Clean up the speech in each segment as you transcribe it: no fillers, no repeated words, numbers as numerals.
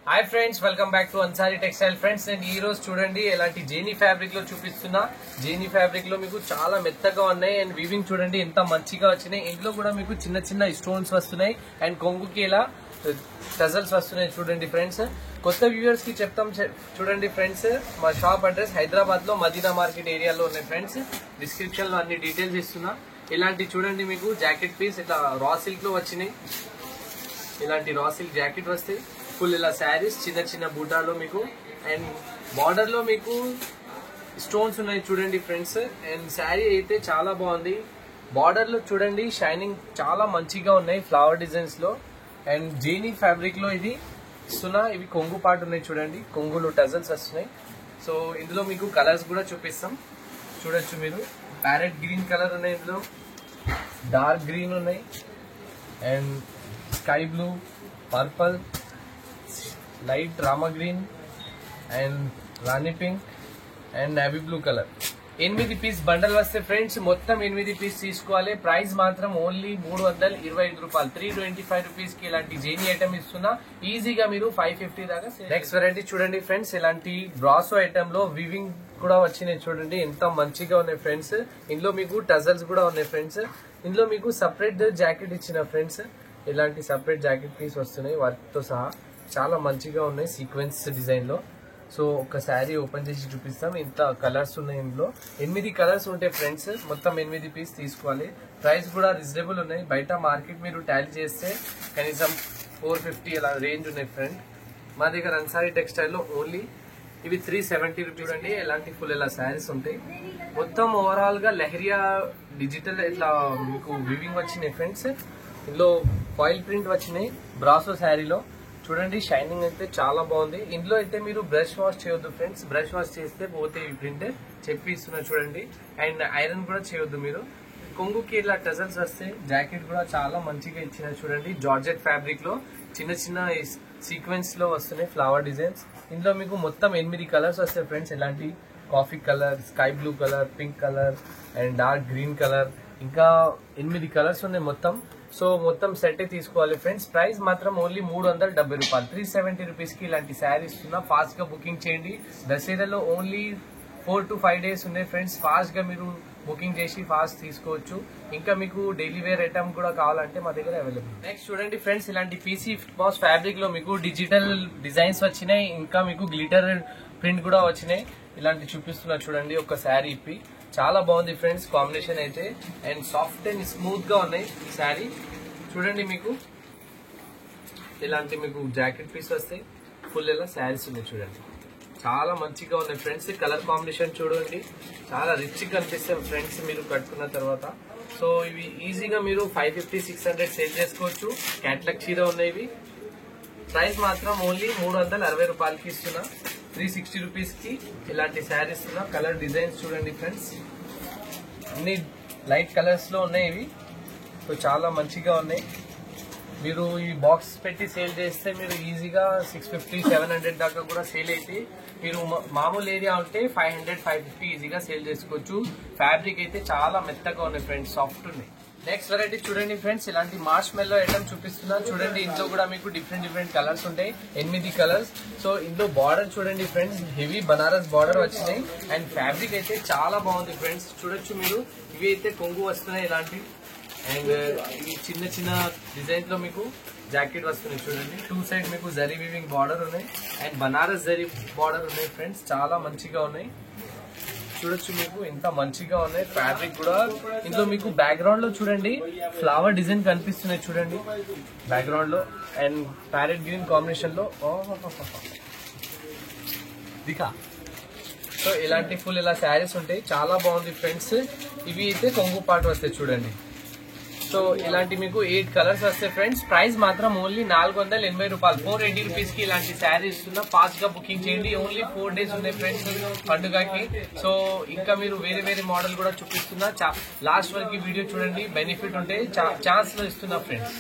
Hi friends, welcome back to Ansari textile. Friends, నేను ఈ రోజు చూడండి ఎలాంటి జేనీ ఫ్యాబ్రిక్ లో చూపిస్తున్నా. జేనీ ఫ్యాబ్రిక్ లో మీకు చాలా మెత్తగా ఉన్నాయి అండ్ వీవింగ్ చూడండి ఎంత మంచిగా వచ్చినాయి. ఇందులో కూడా మీకు చిన్న చిన్న స్టోన్స్ వస్తున్నాయి అండ్ కొంగుకి ఇలా టజల్స్ వస్తున్నాయి. చూడండి ఫ్రెండ్స్, కొత్త వ్యూవర్స్ కి చెప్తాం చూడండి ఫ్రెండ్స్. మా షాప్ అడ్రస్ హైదరాబాద్ లో మదీనా మార్కెట్ ఏరియాలో ఉన్నాయి ఫ్రెండ్స్. డిస్క్రిప్షన్ లో అన్ని డీటెయిల్స్ ఇస్తున్నా. ఇలాంటి చూడండి మీకు జాకెట్ పీస్ ఇట్లా రా సిల్క్ లో వచ్చినాయి. ఇలాంటి రా సిల్క్ జాకెట్ వస్తాయి. ఫుల్ ఇలా శారీస్ చిన్న చిన్న బూటాలో మీకు అండ్ బార్డర్ లో మీకు స్టోన్స్ ఉన్నాయి చూడండి ఫ్రెండ్స్. అండ్ శారీ అయితే చాలా బాగుంది. బార్డర్ లో చూడండి షైనింగ్ చాలా మంచిగా ఉన్నాయి ఫ్లవర్ డిజైన్స్ లో. అండ్ జేనీ ఫ్యాబ్రిక్ లో ఇది ఇస్తున్నా. ఇవి కొంగు పాటు ఉన్నాయి చూడండి, కొంగులో టజల్స్ వస్తున్నాయి. సో ఇందులో మీకు కలర్స్ కూడా చూపిస్తాం, చూడొచ్చు మీరు. ప్యారెట్ గ్రీన్ కలర్ ఉన్నాయి, ఇందులో డార్క్ గ్రీన్ ఉన్నాయి and sky blue, purple, light Rama green and Rani pink and navy blue colour. 8 piece bundle వస్తే ఫ్రెండ్స్, మొత్తం 8 పీస్ తీసుకోవాలి. ప్రైస్ మాత్రం ఓన్లీ 325 రూపాయలు, 325 రూపీస్ కి ఇలాంటి జేనీ ఐటమ్ ఇస్తున్నా. ఈజీగా మీరు 550 దాకా. నెక్స్ట్ వెరైటీ చూడండి ఫ్రెండ్స్, ఇలాంటి బ్రాసో ఐటమ్ లో వివింగ్ కూడా వచ్చినాయి చూడండి, ఎంత మంచిగా ఉన్నాయి ఫ్రెండ్స్. ఇందులో మీకు టజల్స్ కూడా ఉన్నాయి ఫ్రెండ్స్. ఇందులో మీకు సపరేట్ జాకెట్ ఇచ్చిన ఫ్రెండ్స్. ఇలాంటి సపరేట్ జాకెట్ పీస్ వస్తున్నాయి వర్క్ తో సహా, చాలా మంచిగా ఉన్నాయి సీక్వెన్స్ డిజైన్ లో. సో ఒక శారీ ఓపెన్ చేసి చూపిస్తాం. ఇంత కలర్స్ ఉన్నాయి, ఇందులో 8 కలర్స్ ఉంటాయి ఫ్రెండ్స్. మొత్తం 8 పీస్ తీసుకోవాలి. ప్రైస్ కూడా రీజనబుల్ ఉన్నాయి. బయట మార్కెట్ మీరు టాలీ చేస్తే కనీసం 450 అలా రేంజ్ ఉన్నాయి ఫ్రెండ్. మా దగ్గర అన్సారీ టెక్స్టైల్ లో ఓన్లీ ఇవి 370 రూపీస్ అండి. ఎలాంటి ఫుల్ ఇలా శారీస్ ఉంటాయి. మొత్తం ఓవరాల్ గా లెహరియా డిజిటల్ ఇట్లా మీకు వివింగ్ వచ్చినాయి ఫ్రెండ్స్. ఇందులో ఫాయిల్ ప్రింట్ వచ్చినాయి బ్రాసో శారీలో. చూడండి షైనింగ్ అయితే చాలా బాగుంది. ఇందులో అయితే మీరు బ్రష్ వాష్ చేయొద్దు ఫ్రెండ్స్. బ్రష్ వాష్ చేస్తే పోతే ఈ ప్రింట్ చెప్పి ఇస్తున్నా చూడండి. అండ్ ఐరన్ కూడా చేయొద్దు మీరు. కొంగుకి ఇలా టజల్స్ వస్తే జాకెట్ కూడా చాలా మంచిగా ఇచ్చిన చూడండి. జార్జెట్ ఫ్యాబ్రిక్ లో చిన్న చిన్న సీక్వెన్స్ లో వస్తున్నాయి ఫ్లవర్ డిజైన్స్. ఇందులో మీకు మొత్తం 8 కలర్స్ వస్తాయి ఫ్రెండ్స్. ఇలాంటి coffee colour, sky blue colour, pink colour and dark green colour, ఇంకా 8 కలర్స్ ఉన్నాయి మొత్తం. సో మొత్తం సెట్ తీసుకోవాలి ఫ్రెండ్స్. ప్రైస్ మాత్రం ఓన్లీ 370 రూపాయలు, 370 రూపీస్ కి ఇలాంటి శారీ ఇస్తున్నా. ఫాస్ట్ గా బుకింగ్ చేయండి. దసరాలో ఓన్లీ 4 to 5 డేస్ ఉన్నాయి ఫ్రెండ్స్. ఫాస్ట్ గా మీరు బుకింగ్ చేసి ఫాస్ట్ తీసుకోవచ్చు. ఇంకా మీకు డైలీ వేర్ ఐటమ్ కూడా కావాలంటే మా దగ్గర అవైలబుల్. నెక్స్ట్ చూడండి ఫ్రెండ్స్, ఇలాంటి పీసీ బాస్ ఫ్యాబ్రిక్ లో మీకు డిజిటల్ డిజైన్స్ వచ్చినాయి. ఇంకా మీకు గ్లిటర్ ప్రింట్ కూడా వచ్చినాయి. ఇలాంటి చూపిస్తున్నా చూడండి. ఒక శారీ ఇప్పి చాలా బాగుంది ఫ్రెండ్స్. కాంబినేషన్ అయితే అండ్ సాఫ్ట్ అండ్ స్మూత్ గా ఉన్నాయి శారీ. చూడండి మీకు ఇలాంటి మీకు జాకెట్ పీస్ వస్తాయి. ఫుల్ ఇలా శారీస్ ఉన్నాయి చూడండి, చాలా మంచిగా ఉన్నాయి ఫ్రెండ్స్. కలర్ కాంబినేషన్ చూడండి, చాలా రిచ్ కనిపిస్తాయి ఫ్రెండ్స్ మీరు కట్టుకున్న తర్వాత. సో ఇవి ఈజీగా మీరు 550-600 సేల్ చేసుకోవచ్చు. క్యాట్లాగ్ చీర ఉన్నాయి ఇవి. ప్రైస్ మాత్రం ఓన్లీ 360 రూపాయలకి ఇస్తున్నా. 360 రూపీస్ కి ఇలాంటి శారీ ఇస్తున్నా. కలర్ డిజైన్స్ చూడండి ఫ్రెండ్స్, అన్ని లైట్ కలర్స్ లో ఉన్నాయి ఇవి. సో చాలా మంచిగా ఉన్నాయి. మీరు ఈ బాక్స్ పెట్టి సేల్ చేస్తే మీరు ఈజీగా 650-700 దాకా కూడా సేల్ అయితే. మీరు మామూలు ఏరియా ఉంటే 500-550 ఈజీగా సేల్ చేసుకోవచ్చు. ఫ్యాబ్రిక్ అయితే చాలా మెత్తగా ఉన్నాయి ఫ్రెండ్స్, సాఫ్ట్ ఉన్నాయి. నెక్స్ట్ వెరైటీ చూడండి ఫ్రెండ్స్, ఇలాంటి మార్ష్ మెల్లో ఐటమ్ చూపిస్తున్నాను చూడండి. ఇంట్లో కూడా మీకు డిఫరెంట్ కలర్స్ ఉంటాయి, 8 కలర్స్. సో ఇందులో బార్డర్ చూడండి ఫ్రెండ్స్, హెవీ బనారస్ బార్డర్ వచ్చినాయి. అండ్ ఫ్యాబ్రిక్ అయితే చాలా బాగుంది ఫ్రెండ్స్, చూడొచ్చు మీరు. ఇవి అయితే కొంగు వస్తున్నాయి ఇలాంటి. అండ్ ఇవి చిన్న చిన్న డిజైన్స్ లో మీకు జాకెట్ వస్తున్నాయి చూడండి. 2 సైడ్ మీకు జరీ వీవింగ్ బార్డర్ ఉన్నాయి అండ్ బనారస్ జరీ బార్డర్ ఉన్నాయి ఫ్రెండ్స్. చాలా మంచిగా ఉన్నాయి, చూడొచ్చు మీకు ఎంత మంచిగా ఉన్నాయి. ఫ్యాబ్రిక్ కూడా ఇందులో మీకు బ్యాక్గ్రౌండ్ లో చూడండి ఫ్లవర్ డిజైన్ కనిపిస్తున్నాయి చూడండి బ్యాక్గ్రౌండ్ లో. అండ్ ప్యారెట్ గ్రీన్ కాంబినేషన్ లో దిఖా. సో ఇలాంటి ఫుల్ ఇలా శారీస్ ఉంటాయి, చాలా బాగుంది ఫ్రెండ్స్. ఇవి అయితే కొంగు పాటు వస్తాయి చూడండి. సో ఇలాంటి మీకు 8 కలర్స్ వస్తాయి ఫ్రెండ్స్. ప్రైస్ మాత్రం ఓన్లీ 480 రూపాయలు, 480 రూపీస్ కి ఇలాంటి శారీ ఇస్తున్నా. ఫాస్ట్ గా బుకింగ్ చేయండి. ఓన్లీ 4 డేస్ ఉన్నాయి ఫ్రెండ్స్ పండుగకి. సో ఇంకా మీరు వేరే మోడల్ కూడా చూపిస్తున్నా. లాస్ట్ వరకు వీడియో చూడండి, బెనిఫిట్ ఉంటే ఛాన్స్ లో ఇస్తున్నా ఫ్రెండ్స్.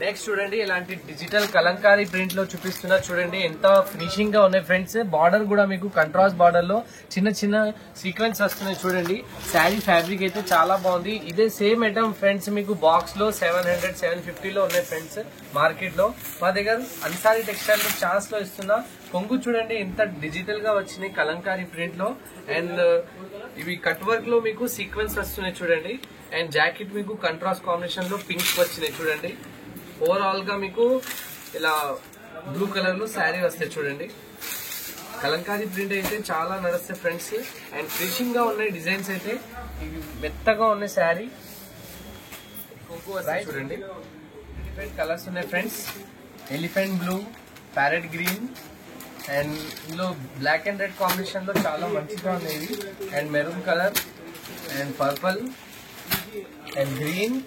నెక్స్ట్ చూడండి ఇలాంటి డిజిటల్ కలంకారీ ప్రింట్ లో చూపిస్తున్నా చూడండి ఎంత ఫినిషింగ్ గా ఉన్నాయి ఫ్రెండ్స్. బార్డర్ కూడా మీకు కంట్రాస్ట్ బార్డర్ లో చిన్న చిన్న సీక్వెన్స్ వస్తున్నాయి చూడండి. శారీ ఫ్యాబ్రిక్ అయితే చాలా బాగుంది. ఇదే సేమ్ ఐటమ్ ఫ్రెండ్స్ మీకు బాక్స్ లో 700 750 లో ఉన్నాయి ఫ్రెండ్స్ మార్కెట్ లో. మా దగ్గర అన్సారీ టెక్స్టైల్ ఛాన్స్ లో ఇస్తున్నా. కొంగు చూడండి ఎంత డిజిటల్ గా వచ్చినాయి కలంకారీ ప్రింట్ లో. అండ్ ఇవి కట్ వర్క్ లో మీకు సీక్వెన్స్ వస్తున్నాయి చూడండి. అండ్ జాకెట్ మీకు కంట్రాస్ట్ కాంబినేషన్ లో పింక్ వచ్చినాయి చూడండి. ఓవరాల్ గా మీకు ఇలా బ్లూ కలర్ లో శారీ వస్తాయి చూడండి. కలంకారీ ప్రింట్ అయితే చాలా నడుస్తాయి ఫ్రెండ్స్. అండ్ ఫినిషింగ్ గా ఉన్నాయి డిజైన్స్ అయితే. ఇవి మెత్తగా ఉన్నాయి శారీ. చూడండి డిఫరెంట్ కలర్స్ ఉన్నాయి friends. Elephant blue, parrot green and ఇందులో బ్లాక్ అండ్ రెడ్ కాంబినేషన్ లో చాలా మంచిగా ఉన్నాయి. And maroon colour and purple and green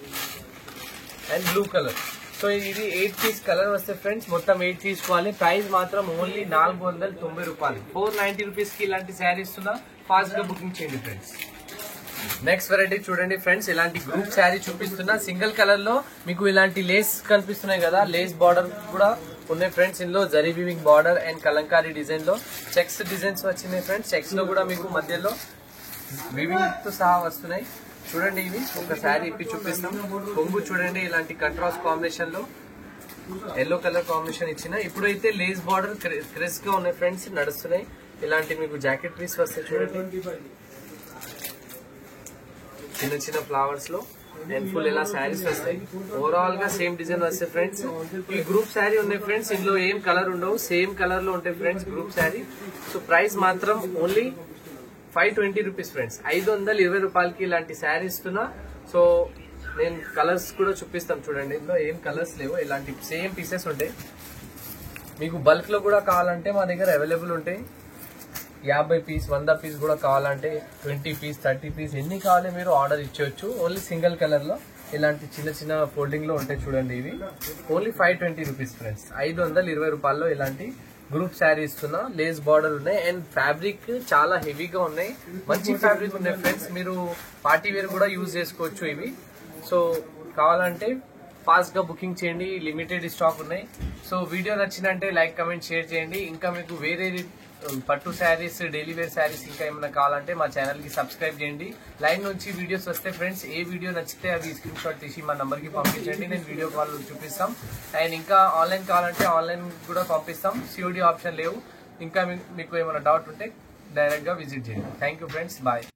and blue colour. So ఇది 8 పీస్ కలర్ వస్తాయి ఫ్రెండ్స్. మొత్తం 8 తీసుకోవాలి. ప్రైస్ మాత్రం ఓన్లీ 490 రూపాయలు. 490 రూపీస్ కి ఇలాంటి శారీ ఇస్తున్నా. ఫాస్ట్ గా బుకింగ్ చేయండి ఫ్రెండ్స్. నెక్స్ట్ వెరైటీ చూడండి ఫ్రెండ్స్. ఇలాంటి గ్రూప్ శారీ చూపిస్తున్నా. సింగిల్ కలర్ లో మీకు ఇలాంటి లేస్ కనిపిస్తున్నాయి కదా, లేస్ బార్డర్ కూడా ఉన్నాయి ఫ్రెండ్స్. ఇందులో zari weaving border and Kalamkari design లో చెక్స్ డిజైన్స్ వచ్చినాయి ఫ్రెండ్స్. చెక్స్ లో కూడా మీకు మధ్యలో వీవింగ్ తో సహా వస్తున్నాయి చూడండి. ఇవి ఒక శారీ ఇప్పి చూపిస్తాం. కొంగు చూడండి ఇలాంటి కంట్రాస్ట్ కాంబినేషన్ లో ఎల్లో కలర్ కాంబినేషన్ ఇచ్చిన. ఇప్పుడైతే లేస్ బార్డర్ క్రిస్ గా ఉన్నాయి ఫ్రెండ్స్ నడుస్తున్నాయి. ఇలాంటి మీకు జాకెట్ పీస్ వస్తాయి చూడండి చిన్న చిన్న ఫ్లవర్స్ లో. అండ్ ఫుల్ ఇలా శారీస్ వస్తాయి. ఓవరాల్ గా సేమ్ డిజైన్ వస్తాయి ఫ్రెండ్స్. ఈ గ్రూప్ శారీ ఉన్నాయి ఫ్రెండ్స్. ఇందులో ఏం కలర్ ఉండవు, సేమ్ కలర్ లో ఉంటాయి friends group sari. So price మాత్రం ఓన్లీ 520 రూపీస్ ఫ్రెండ్స్. 520 రూపాయలకి ఇలాంటి శారీ ఇస్తున్నా. సో నేను కలర్స్ కూడా చూపిస్తాం చూడండి. ఇందులో ఏం కలర్స్ లేవు, ఇలాంటి సేమ్ పీసెస్ ఉంటాయి. మీకు బల్క్ లో కూడా కావాలంటే మా దగ్గర అవైలబుల్ ఉంటాయి. 50 పీస్ 100 పీస్ కూడా కావాలంటే 20 పీస్ 30 పీస్ ఎన్ని కావాలి మీరు ఆర్డర్ ఇచ్చేయచ్చు. ఓన్లీ సింగిల్ కలర్ లో ఇలాంటి చిన్న చిన్న ఫోల్డింగ్ లో ఉంటాయి చూడండి. ఇవి ఓన్లీ 520 రూపీస్ ఫ్రెండ్స్. 520 రూపాయల్లో ఇలాంటి గ్రూప్ శారీ ఇస్తున్నా. లేస్ బార్డర్ ఉన్నాయి అండ్ ఫ్యాబ్రిక్ చాలా హెవీగా ఉన్నాయి. మంచి ఫ్యాబ్రిక్ ఉన్నాయి ఫ్రెండ్స్. మీరు పార్టీ వేర్ కూడా యూజ్ చేసుకోవచ్చు ఇవి. సో కావాలంటే ఫాస్ట్ గా బుకింగ్ చేయండి. లిమిటెడ్ స్టాక్ ఉన్నాయి. సో వీడియో నచ్చినంటే లైక్ కమెంట్ షేర్ చేయండి. ఇంకా మీకు వేరే పట్టు శారీస్ డైలీ వేర్ శారీస్ ఇంకా ఏమైనా కావాలంటే మా ఛానల్ కి సబ్స్క్రైబ్ చేయండి. లైన్ నుంచి వీడియోస్ వస్తే ఫ్రెండ్స్ ఏ వీడియో నచ్చితే అవి స్క్రీన్ షాట్ తీసి మా నంబర్ కి పంపించండి. నేను వీడియో కాల్ చూపిస్తాం. అండ్ ఇంకా ఆన్లైన్ కావాలంటే ఆన్లైన్ కూడా పంపిస్తాం. సిఓడి ఆప్షన్ లేవు. ఇంకా మీకు ఏమైనా డౌట్ ఉంటే డైరెక్ట్ గా విజిట్ చేయండి. Thank you friends. బాయ్.